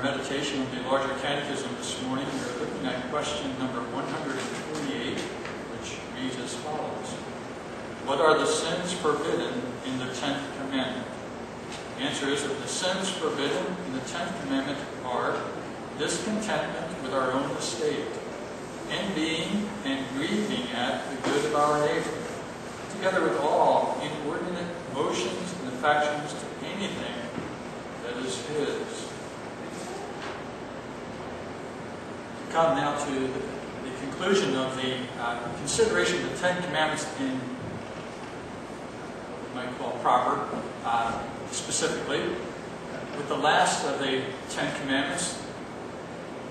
meditation of the Larger Catechism this morning. We're looking at question number 148, which reads as follows. What are the sins forbidden in the 10th commandment? The answer is that the sins forbidden in the 10th commandment are discontentment with our own estate, envying and grieving at the good of our neighbor, together with all inordinate motions and affections to anything that is his. We come now to the conclusion of the consideration of the 10 Commandments in what we might call proper, specifically. With the last of the 10 Commandments,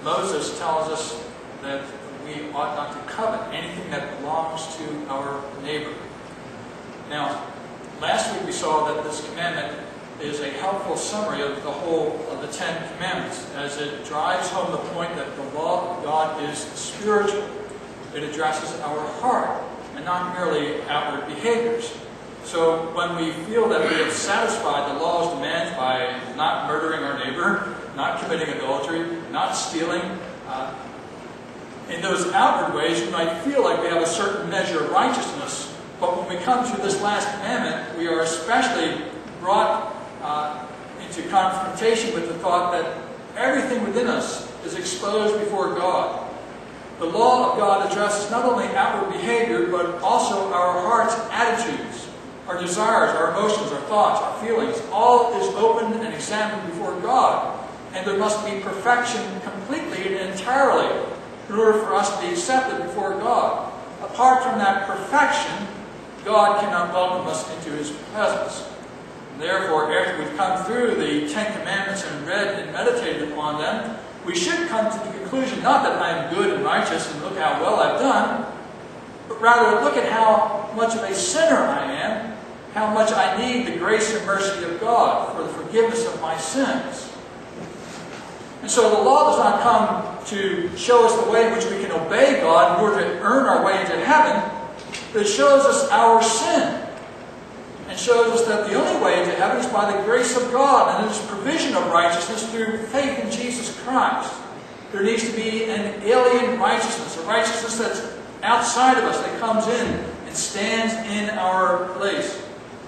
Moses tells us that we ought not to covet anything that belongs to our neighbor. Now, last week we saw that this commandment is a helpful summary of the whole of the 10 Commandments, as it drives home the point that the law of God is spiritual. It addresses our heart and not merely outward behaviors. So when we feel that we have satisfied the law's demands by not murdering our neighbor, not committing adultery, not stealing, in those outward ways we might feel like we have a certain measure of righteousness. But when we come to this last commandment, we are especially brought into confrontation with the thought that everything within us is exposed before God. The law of God addresses not only outward behavior, but also our heart's attitudes, our desires, our emotions, our thoughts, our feelings. All is opened and examined before God. And there must be perfection completely and entirely in order for us to be accepted before God. Apart from that perfection, God cannot welcome us into His presence. And therefore, after we've come through the 10 Commandments and read and meditated upon them, we should come to the conclusion, not that I am good and righteous and look how well I've done, but rather look at how much of a sinner I am, how much I need the grace and mercy of God for the forgiveness of my sins. And so the law does not come to show us the way in which we can obey God in order to earn our way into heaven, but it shows us our sin and shows us that the only way into heaven is by the grace of God and His provision of righteousness through faith in Jesus Christ. There needs to be an alien righteousness, a righteousness that's outside of us, that comes in and stands in our place.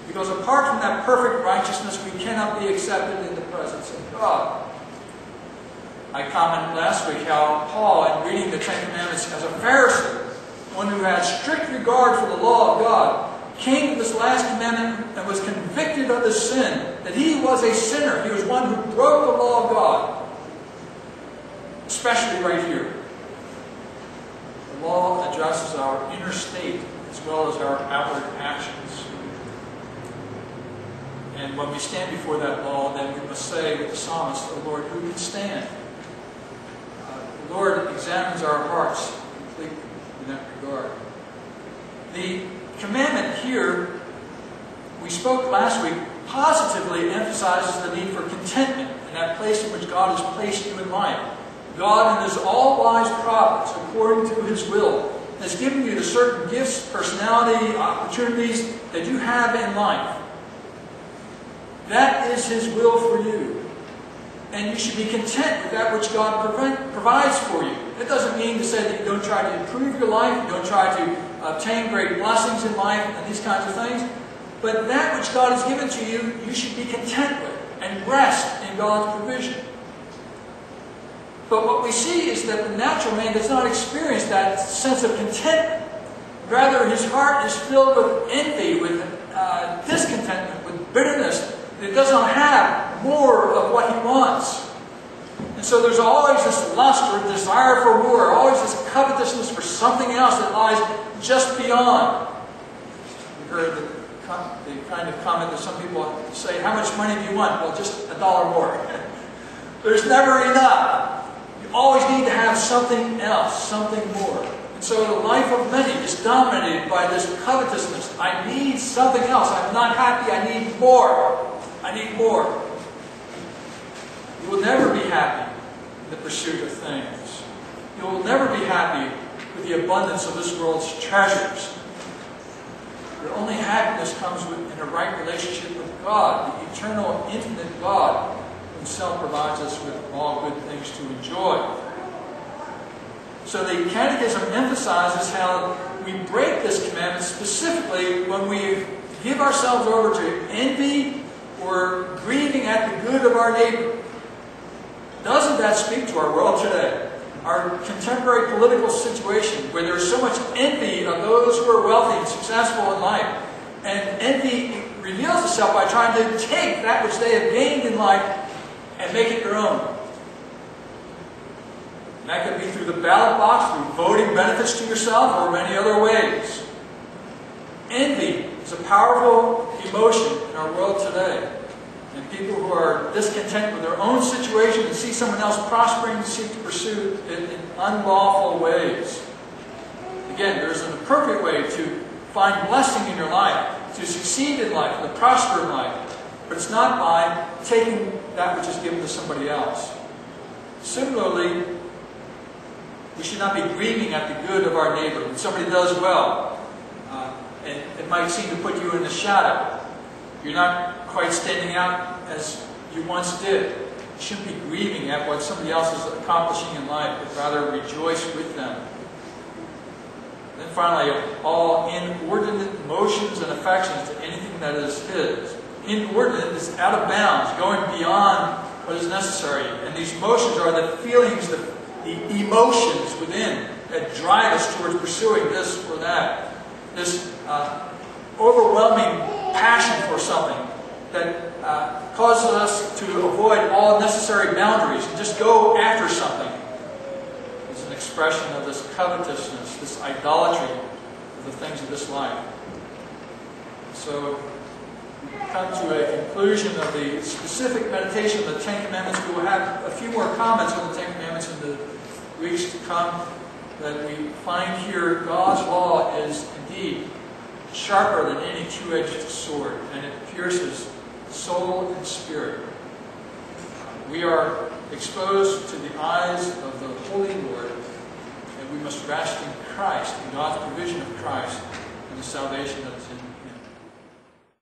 Because apart from that perfect righteousness, we cannot be accepted in the presence of God. I commented last week how Paul, in reading the 10 Commandments as a Pharisee, one who had strict regard for the law of God, came to this last commandment and was convicted of his sin, that he was a sinner. He was one who broke the law of God, especially right here. The law addresses our inner state as well as our outward actions. And when we stand before that law, then we must say with the psalmist, "O Lord, who can stand?" The Lord examines our hearts completely in that regard. The commandment here, we spoke last week, positively emphasizes the need for contentment in that place in which God has placed you in life. God, in His all-wise providence, according to His will, has given you the certain gifts, personality, opportunities that you have in life. That is His will for you. And you should be content with that which God provides for you. That doesn't mean to say that you don't try to improve your life, you don't try to obtain great blessings in life and these kinds of things. But that which God has given to you, you should be content with and rest in God's provision. But what we see is that the natural man does not experience that sense of contentment. Rather, his heart is filled with envy, with discontentment, with bitterness. It does not have more of what he wants. And so there's always this lust or desire for more, always this covetousness for something else that lies just beyond. You've heard the kind of comment that some people say, "How much money do you want?" "Well, just $1 more." There's never enough. You always need to have something else, something more. And so the life of many is dominated by this covetousness. I need something else. I'm not happy. I need more. I need more. You will never be happy in the pursuit of things. You will never be happy with the abundance of this world's treasures. Your only happiness comes in a right relationship with God, the eternal, infinite God, himself provides us with all good things to enjoy. So the Catechism emphasizes how we break this commandment specifically when we give ourselves over to envy or grieving at the good of our neighbor. Doesn't that speak to our world today? Our contemporary political situation, where there's so much envy of those who are wealthy and successful in life. And envy reveals itself by trying to take that which they have gained in life and make it their own. And that could be through the ballot box, through voting benefits to yourself, or many other ways. Envy is a powerful emotion in our world today. And people who are discontent with their own situation and see someone else prospering seek to pursue it in unlawful ways. Again, there's an appropriate way to find blessing in your life, to succeed in life, to prosper in life. But it's not by taking that which is given to somebody else. Similarly, we should not be grieving at the good of our neighbor. When somebody does well, and it might seem to put you in the shadow. You're not quite standing out as you once did. You shouldn't be grieving at what somebody else is accomplishing in life, but rather rejoice with them. And then finally, all inordinate motions and affections to anything that is his. Inordinate is out of bounds, going beyond what is necessary. And these motions are the feelings, the emotions within that drive us towards pursuing this or that. This overwhelming passion for something that causes us to avoid all necessary boundaries and just go after something. It's an expression of this covetousness, this idolatry of the things of this life. So we come to a conclusion of the specific meditation of the Ten Commandments. We will have a few more comments on the Ten Commandments in the weeks to come. That we find here God's law is indeed sharper than any two-edged sword, and it pierces soul and spirit. We are exposed to the eyes of the Holy Lord, and we must rest in Christ, in God's provision of Christ, and the salvation that is in